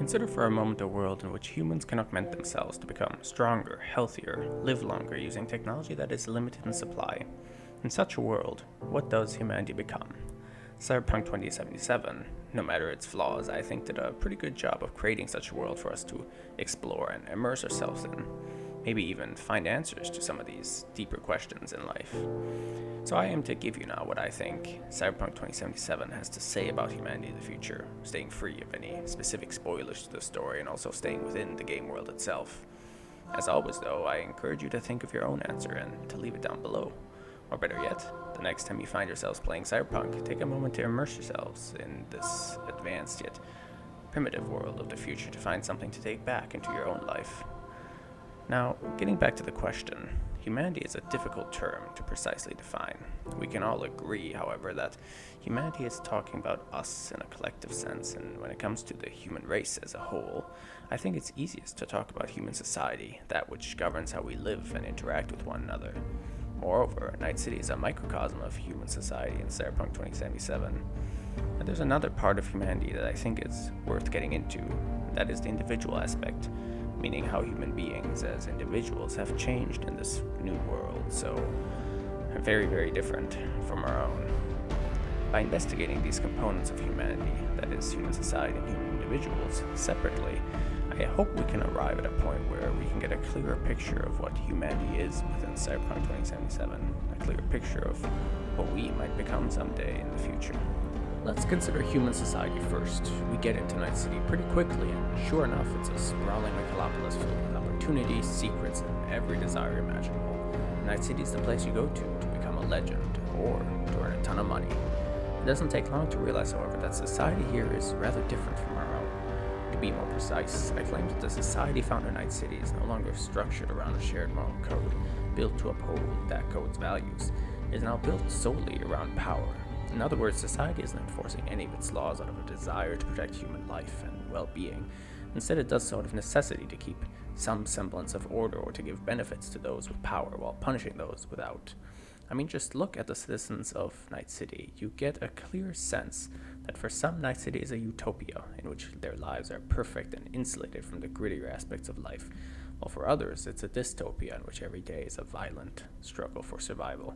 Consider for a moment a world in which humans can augment themselves to become stronger, healthier, live longer using technology that is limited in supply. In such a world, what does humanity become? Cyberpunk 2077, no matter its flaws, I think did a pretty good job of creating such a world for us to explore and immerse ourselves in. Maybe even find answers to some of these deeper questions in life. So I aim to give you now what I think Cyberpunk 2077 has to say about humanity in the future, staying free of any specific spoilers to the story and also staying within the game world itself. As always though, I encourage you to think of your own answer and to leave it down below. Or better yet, the next time you find yourselves playing Cyberpunk, take a moment to immerse yourselves in this advanced yet primitive world of the future to find something to take back into your own life. Now, getting back to the question, humanity is a difficult term to precisely define. We can all agree, however, that humanity is talking about us in a collective sense, and when it comes to the human race as a whole, I think it's easiest to talk about human society, that which governs how we live and interact with one another. Moreover, Night City is a microcosm of human society in Cyberpunk 2077. But there's another part of humanity that I think is worth getting into, and that is the individual aspect, meaning how human beings as individuals have changed in this new world, so very, very different from our own. By investigating these components of humanity, that is, human society and human individuals, separately, I hope we can arrive at a point where we can get a clearer picture of what humanity is within Cyberpunk 2077, a clearer picture of what we might become someday in the future. Let's consider human society first. We get into Night City pretty quickly, and sure enough, it's a sprawling megalopolis filled with opportunities, secrets, and every desire imaginable. Night City is the place you go to become a legend, or to earn a ton of money. It doesn't take long to realize, however, that society here is rather different from our own. To be more precise, I claim that the society found in Night City is no longer structured around a shared moral code, built to uphold that code's values. It is now built solely around power. In other words, society isn't enforcing any of its laws out of a desire to protect human life and well-being. Instead, it does so out of necessity to keep some semblance of order or to give benefits to those with power while punishing those without. I mean, just look at the citizens of Night City. You get a clear sense that for some, Night City is a utopia in which their lives are perfect and insulated from the grittier aspects of life, while for others, it's a dystopia in which every day is a violent struggle for survival.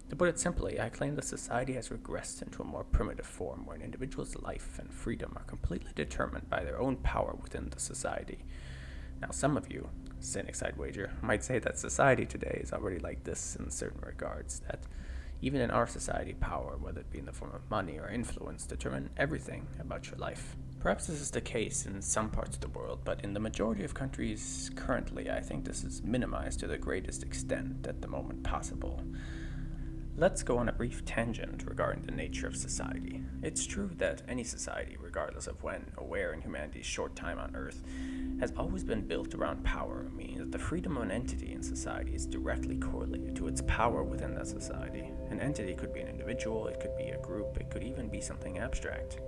To put it simply, I claim that society has regressed into a more primitive form where an individual's life and freedom are completely determined by their own power within the society. Now, some of you, cynics I'd wager, might say that society today is already like this in certain regards, that even in our society, power, whether it be in the form of money or influence, determine everything about your life. Perhaps this is the case in some parts of the world, but in the majority of countries currently, I think this is minimized to the greatest extent at the moment possible. Let's go on a brief tangent regarding the nature of society. It's true that any society, regardless of when or where in humanity's short time on Earth, has always been built around power, meaning that the freedom of an entity in society is directly correlated to its power within that society. An entity could be an individual, it could be a group, it could even be something abstract.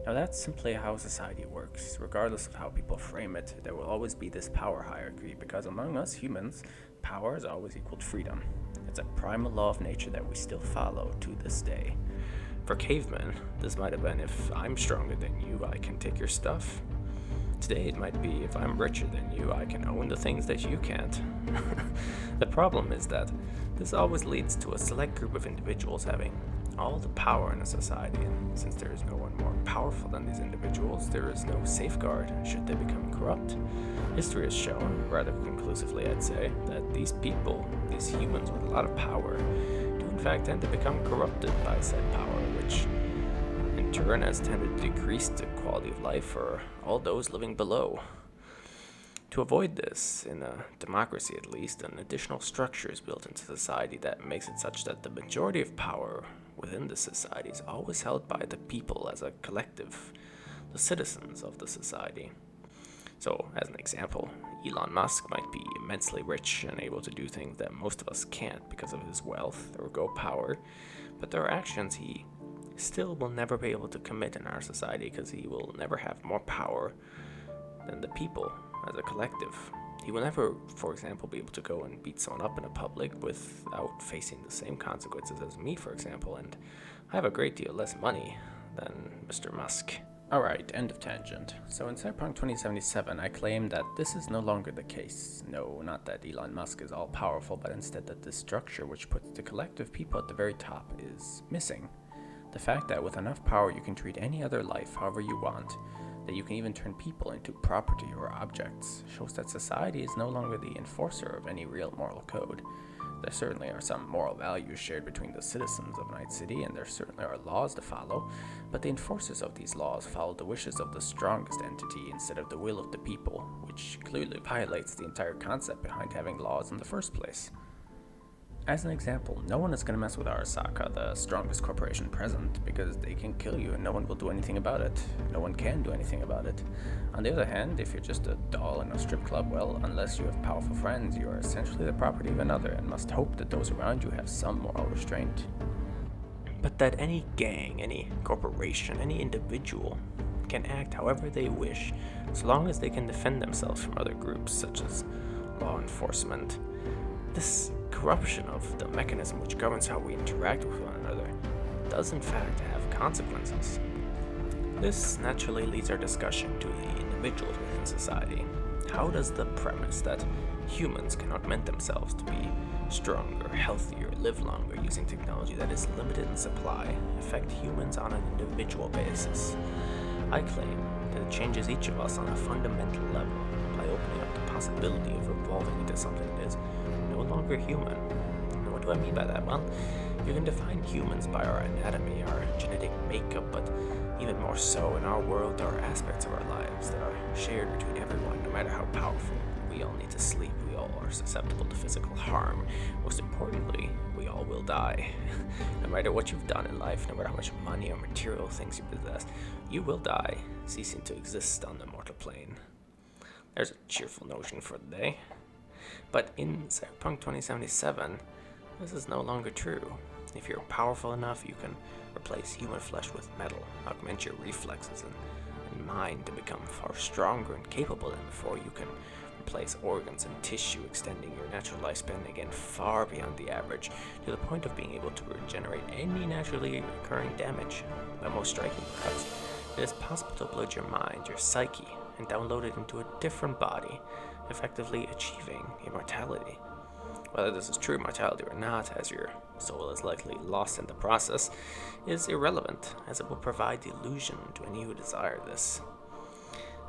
Now that's simply how society works. Regardless of how people frame it, there will always be this power hierarchy, because among us humans, power is always equal to freedom. It's a primal law of nature that we still follow to this day. For cavemen, this might have been if I'm stronger than you, I can take your stuff. Today it might be if I'm richer than you, I can own the things that you can't. The problem is that this always leads to a select group of individuals having all the power in a society, and since there is no one more powerful than these individuals, there is no safeguard should they become corrupt. History has shown, rather conclusively I'd say, that these people, these humans with a lot of power, do in fact tend to become corrupted by said power, which in turn has tended to decrease the quality of life for all those living below. To avoid this, in a democracy at least, an additional structure is built into society that makes it such that the majority of power within the society is always held by the people as a collective, the citizens of the society. So, as an example, Elon Musk might be immensely rich and able to do things that most of us can't because of his wealth or go power, but there are actions he still will never be able to commit in our society because he will never have more power than the people as a collective. He will never, for example, be able to go and beat someone up in a public without facing the same consequences as me, for example, and I have a great deal less money than Mr. Musk. Alright, end of tangent. So in Cyberpunk 2077, I claim that this is no longer the case. No, not that Elon Musk is all powerful, but instead that this structure which puts the collective people at the very top is missing. The fact that with enough power you can treat any other life however you want, that you can even turn people into property or objects, shows that society is no longer the enforcer of any real moral code. There certainly are some moral values shared between the citizens of Night City, and there certainly are laws to follow, but the enforcers of these laws follow the wishes of the strongest entity instead of the will of the people, which clearly violates the entire concept behind having laws in the first place. As an example, no one is going to mess with Arasaka, the strongest corporation present, because they can kill you and no one will do anything about it. No one can do anything about it. On the other hand, if you're just a doll in a strip club, well, unless you have powerful friends, you are essentially the property of another and must hope that those around you have some moral restraint. But that any gang, any corporation, any individual can act however they wish, so long as they can defend themselves from other groups such as law enforcement. This corruption of the mechanism which governs how we interact with one another does in fact have consequences. This naturally leads our discussion to the individuals within society. How does the premise that humans can augment themselves to be stronger, healthier, live longer using technology that is limited in supply affect humans on an individual basis? I claim that it changes each of us on a fundamental level by opening up the possibility of evolving into something that is no longer human. And what do I mean by that? Well, you can define humans by our anatomy, our genetic makeup, but even more so in our world, there are aspects of our lives that are shared between everyone, no matter how powerful. We all need to sleep, we all are susceptible to physical harm. Most importantly, we all will die. No matter what you've done in life, no matter how much money or material things you possess, you will die, ceasing to exist on the mortal plane. There's a cheerful notion for the day. But in Cyberpunk 2077, this is no longer true. If you're powerful enough, you can replace human flesh with metal, augment your reflexes and mind to become far stronger and capable than before. You can replace organs and tissue, extending your natural lifespan again far beyond the average, to the point of being able to regenerate any naturally occurring damage. But most striking, perhaps, it is possible to upload your mind, your psyche, and download it into a different body, effectively achieving immortality. Whether this is true immortality or not, as your soul is likely lost in the process, is irrelevant, as it will provide the illusion to any who desire this.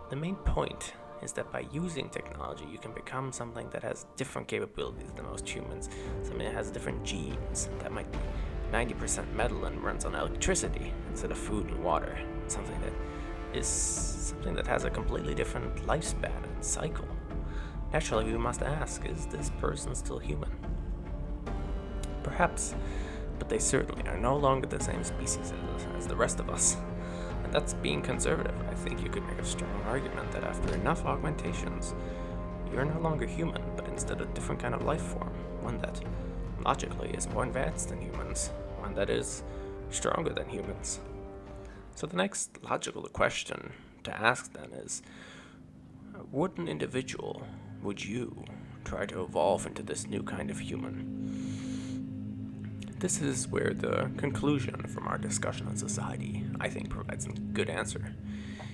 The main point is that by using technology, you can become something that has different capabilities than most humans, something that has different genes, that might be 90% metal and runs on electricity instead of food and water, something that has a completely different lifespan and cycle. Naturally, we must ask, is this person still human? Perhaps, but they certainly are no longer the same species as the rest of us. And that's being conservative. I think you could make a strong argument that after enough augmentations, you're no longer human, but instead a different kind of life form, one that logically is more advanced than humans, one that is stronger than humans. So the next logical question to ask then is, would you try to evolve into this new kind of human? This is where the conclusion from our discussion on society, I think, provides a good answer.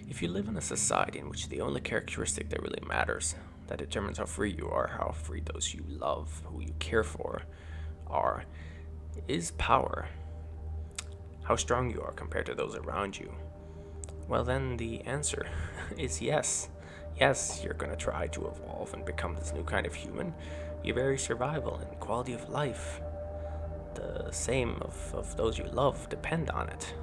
If you live in a society in which the only characteristic that really matters, that determines how free you are, how free those you love, who you care for, are, is power, how strong you are compared to those around you, well then the answer is yes. Yes, you're going to try to evolve and become this new kind of human. Your very survival and quality of life, the same of those you love, depend on it.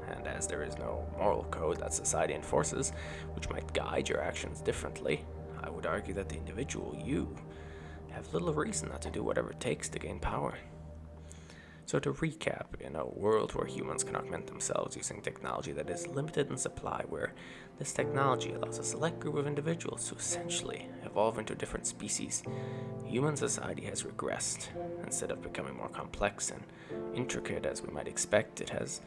And as there is no moral code that society enforces, which might guide your actions differently, I would argue that the individual, you, have little reason not to do whatever it takes to gain power. So to recap, in a world where humans can augment themselves using technology that is limited in supply, where this technology allows a select group of individuals to essentially evolve into different species, human society has regressed. Instead of becoming more complex and intricate as we might expect, it has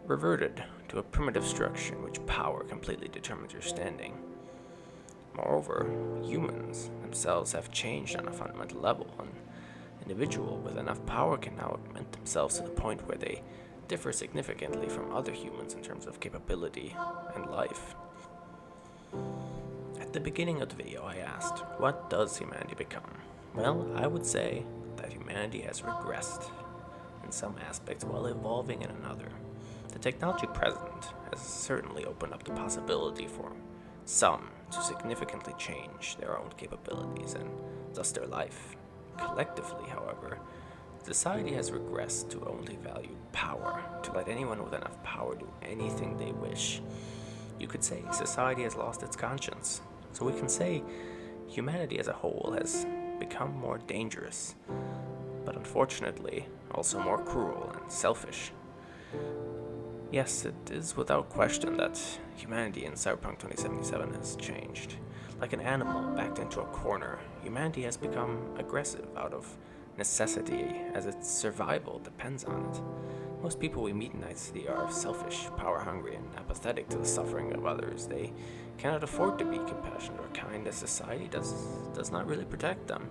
reverted to a primitive structure in which power completely determines your standing. Moreover, humans themselves have changed on a fundamental level. An individual with enough power can now augment themselves to the point where they differ significantly from other humans in terms of capability and life. At the beginning of the video, I asked, what does humanity become? Well, I would say that humanity has regressed in some aspects while evolving in another. The technology present has certainly opened up the possibility for some to significantly change their own capabilities and thus their life. Collectively, however, society has regressed to only value power, to let anyone with enough power do anything they wish. You could say society has lost its conscience. So we can say humanity as a whole has become more dangerous, but unfortunately also more cruel and selfish. Yes, it is without question that humanity in Cyberpunk 2077 has changed. Like an animal backed into a corner, humanity has become aggressive out of necessity, as its survival depends on it. Most people we meet in Night City are selfish, power-hungry, and apathetic to the suffering of others. They cannot afford to be compassionate or kind, as society does not really protect them.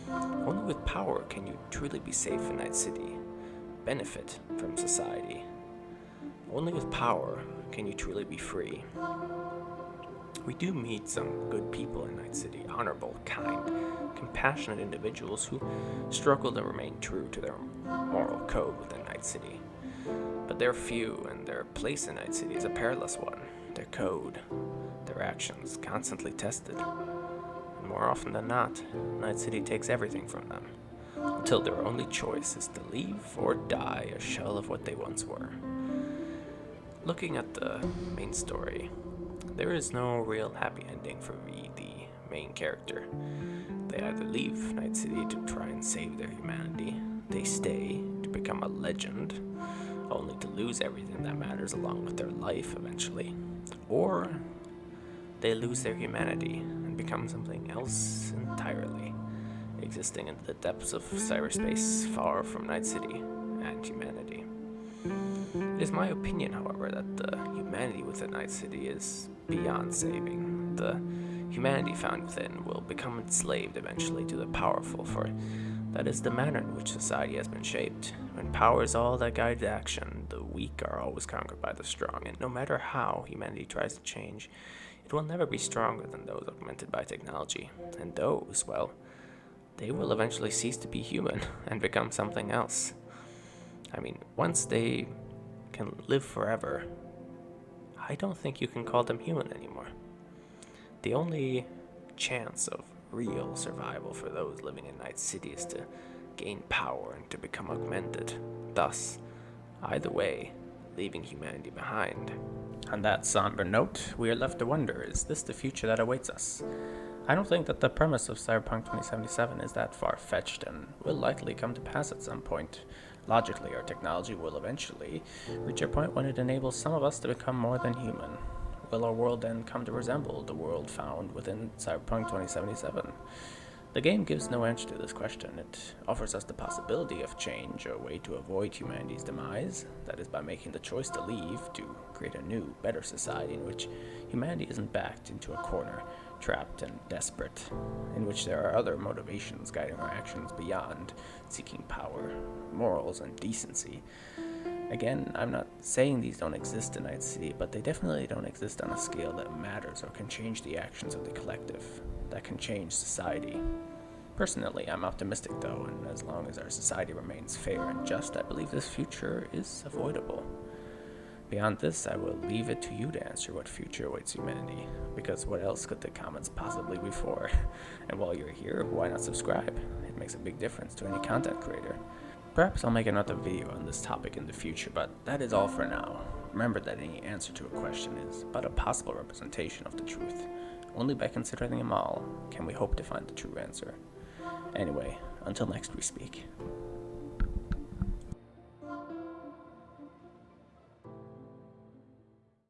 Only with power can you truly be safe in Night City, benefit from society. Only with power can you truly be free. We do meet some good people in Night City, honorable, kind, compassionate individuals who struggle to remain true to their moral code within Night City. But they're few, and their place in Night City is a perilous one. Their code, their actions, constantly tested. And more often than not, Night City takes everything from them, until their only choice is to leave or die a shell of what they once were. Looking at the main story, there is no real happy ending for V, the main character. They either leave Night City to try and save their humanity, they stay to become a legend, only to lose everything that matters along with their life eventually, or they lose their humanity and become something else entirely, existing in the depths of cyberspace far from Night City and humanity. It is my opinion, however, that the humanity within Night City is beyond saving. The humanity found within will become enslaved eventually to the powerful, for that is the manner in which society has been shaped. When power is all that guides action, the weak are always conquered by the strong, and no matter how humanity tries to change, it will never be stronger than those augmented by technology. And those, well, they will eventually cease to be human and become something else. I mean, once they can live forever, I don't think you can call them human anymore. The only chance of real survival for those living in Night City is to gain power and to become augmented, thus, either way, leaving humanity behind. On that somber note, we are left to wonder, is this the future that awaits us? I don't think that the premise of Cyberpunk 2077 is that far-fetched and will likely come to pass at some point. Logically, our technology will eventually reach a point when it enables some of us to become more than human. Will our world then come to resemble the world found within Cyberpunk 2077? The game gives no answer to this question. It offers us the possibility of change, a way to avoid humanity's demise, that is by making the choice to leave to create a new, better society in which humanity isn't backed into a corner, trapped and desperate, in which there are other motivations guiding our actions beyond seeking power, morals, and decency. Again, I'm not saying these don't exist in Night City, but they definitely don't exist on a scale that matters or can change the actions of the collective, that can change society. Personally, I'm optimistic though, and as long as our society remains fair and just, I believe this future is avoidable. Beyond this, I will leave it to you to answer what future awaits humanity, because what else could the comments possibly be for? And while you're here, why not subscribe? It makes a big difference to any content creator. Perhaps I'll make another video on this topic in the future, but that is all for now. Remember that any answer to a question is but a possible representation of the truth. Only by considering them all can we hope to find the true answer. Anyway, until next we speak.